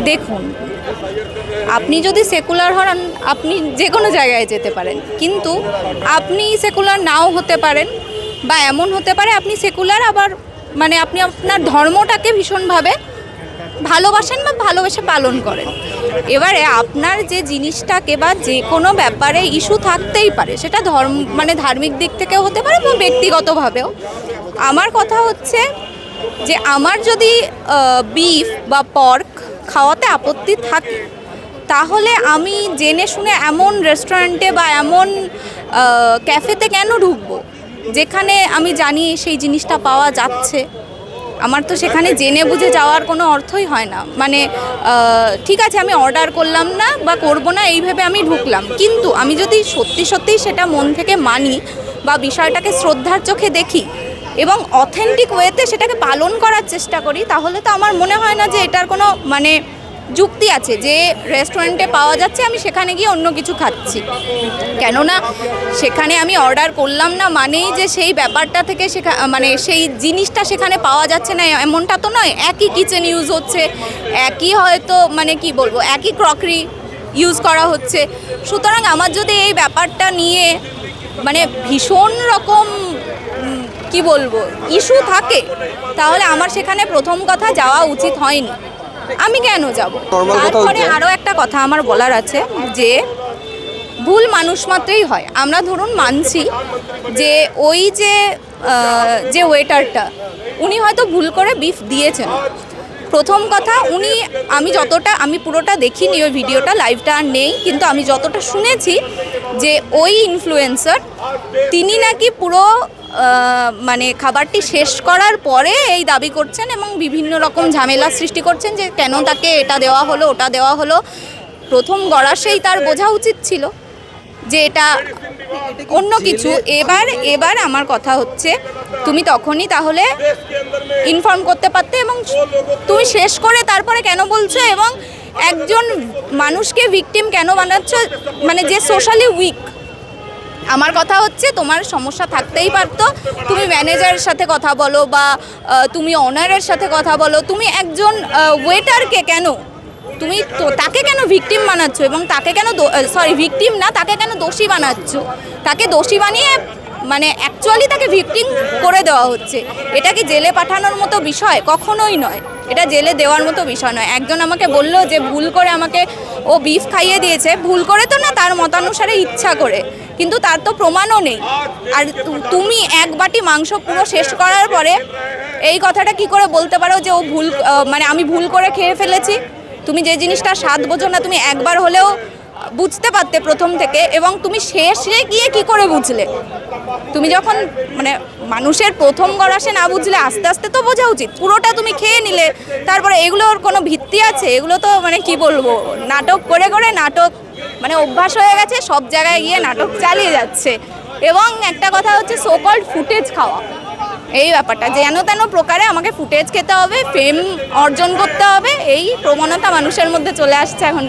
দেখুন, আপনি যদি সেকুলার হন আপনি যে কোনো জায়গায় যেতে পারেন, কিন্তু আপনি সেকুলার নাও হতে পারেন, বা এমন হতে পারে আপনি সেকুলার আবার মানে আপনি আপনার ধর্মটাকে ভীষণভাবে ভালোবাসেন বা ভালোবেসে পালন করেন। এবারে আপনার যে জিনিসটাকে বা যে কোনো ব্যাপারে ইস্যু থাকতেই পারে, সেটা ধর্ম মানে ধার্মিক দিক থেকেও হতে পারে বা ব্যক্তিগতভাবেও। আমার কথা হচ্ছে যে আমার যদি বিফ বা পর্ক খাওয়াতে আপত্তি থাকে, তাহলে আমি জেনে শুনে এমন রেস্টুরেন্টে বা এমন ক্যাফেতে কেন ঢুকবো যেখানে আমি জানি সেই জিনিসটা পাওয়া যাচ্ছে। আমার তো সেখানে জেনে বুঝে যাওয়ার কোনো অর্থই হয় না। মানে ঠিক আছে, আমি অর্ডার করলাম না বা করব না এই ভেবে আমি ঢুকলাম, কিন্তু আমি যদি সত্যি সত্যিই সেটা মন থেকে মানি বা বিষয়টাকে শ্রদ্ধার চোখে দেখি এবং অথেন্টিক ওয়েতে সেটাকে পালন করার চেষ্টা করি, তাহলে তো আমার মনে হয় না যে এটার কোনো মানে যুক্তি আছে যে রেস্টুরেন্টে পাওয়া যাচ্ছে আমি সেখানে গিয়ে অন্য কিছু খাচ্ছি। কেননা সেখানে আমি অর্ডার করলাম না মানেই যে সেই ব্যাপারটা থেকে মানে সেই জিনিসটা সেখানে পাওয়া যাচ্ছে না এমনটা তো নয়। একই কিচেন ইউজ হচ্ছে, একই হয়তো মানে কি বলবো, একই ক্রকারি ইউজ করা হচ্ছে। সুতরাং আমার যদি এই ব্যাপারটা নিয়ে মানে ভীষণ রকম কি বলবো ইস্যু থাকে, তাহলে আমার সেখানে প্রথম কথা যাওয়া উচিত হয়নি। আমি কেন যাব? তারপরে আরও একটা কথা আমার বলার আছে যে ভুল মানুষ মাত্রই হয়। আমরা ধরুন মানছি যে ওই যে ওয়েটারটা উনি হয়তো ভুল করে বিফ দিয়েছেন। প্রথম কথা আমি পুরোটা দেখিনি, ওই ভিডিওটা লাইভটা আর নেই, কিন্তু আমি যতটা শুনেছি যে ওই ইনফ্লুয়েন্সার তিনি নাকি পুরো মানে খাবারটি শেষ করার পরে এই দাবি করছেন এবং বিভিন্ন রকম ঝামেলা সৃষ্টি করছেন যে কেন তাকে এটা দেওয়া হলো ওটা দেওয়া হলো। প্রথম গড়াসেই তার বোঝা উচিত ছিল যে এটা অন্য কিছু। এবার আমার কথা হচ্ছে তুমি তখনই তাহলে ইনফর্ম করতে পারতে এবং তুমি শেষ করে তারপরে কেন বলছো এবং একজন মানুষকে ভিকটিম কেন বানাচ্ছ, মানে যে সোশ্যালি উইক। আমার কথা হচ্ছে তোমার সমস্যা থাকতেই পারতো, তুমি ম্যানেজারের সাথে কথা বলো বা তুমি ওনারের সাথে কথা বলো। তুমি একজন ওয়েটারকে কেন তুমি তো তাকে কেন ভিকটিম বানাচ্ছ এবং তাকে কেন ভিকটিম না, তাকে কেন দোষী বানাচ্ছ? তাকে দোষী বানিয়ে মানে অ্যাকচুয়ালি তাকে ভিকটিম করে দেওয়া হচ্ছে। এটা কি জেলে পাঠানোর মতো বিষয়? কখনোই নয়, এটা জেলে দেওয়ার মতো বিষয় নয়। একজন আমাকে বলল যে ভুল করে আমাকে ও বিফ খাইয়ে দিয়েছে, ভুল করে তো না, তার মতানুসারে ইচ্ছা করে, কিন্তু তার তো প্রমাণও নেই। আর তুমি এক বাটি মাংস পুরো শেষ করার পরে এই কথাটা কি করে বলতে পারো যে ও ভুল মানে আমি ভুল করে খেয়ে ফেলেছি? তুমি যে জিনিসটা স্বাদ বোঝো না তুমি একবার হলেও বুঝতে পারতে প্রথম থেকে, এবং তুমি শেষে গিয়ে কি করে বুঝলে? তুমি যখন মানে মানুষের প্রথম গড়াসে না বুঝলে আস্তে আস্তে তো বোঝা উচিত। পুরোটা তুমি খেয়ে নিলে, তারপরে এগুলোর কোনো ভিত্তি আছে? এগুলো তো মানে কি বলবো, নাটক করে করে নাটক মানে অভ্যাস হয়ে গেছে, সব জায়গায় গিয়ে নাটক চালিয়ে যাচ্ছে। এবং একটা কথা হচ্ছে সো কল্ড ফুটেজ খাওয়া, এই ব্যাপারটা যেন তেন প্রকারে আমাকে ফুটেজ খেতে হবে, ফেম অর্জন করতে হবে, এই প্রবণতা মানুষের মধ্যে চলে আসছে এখন।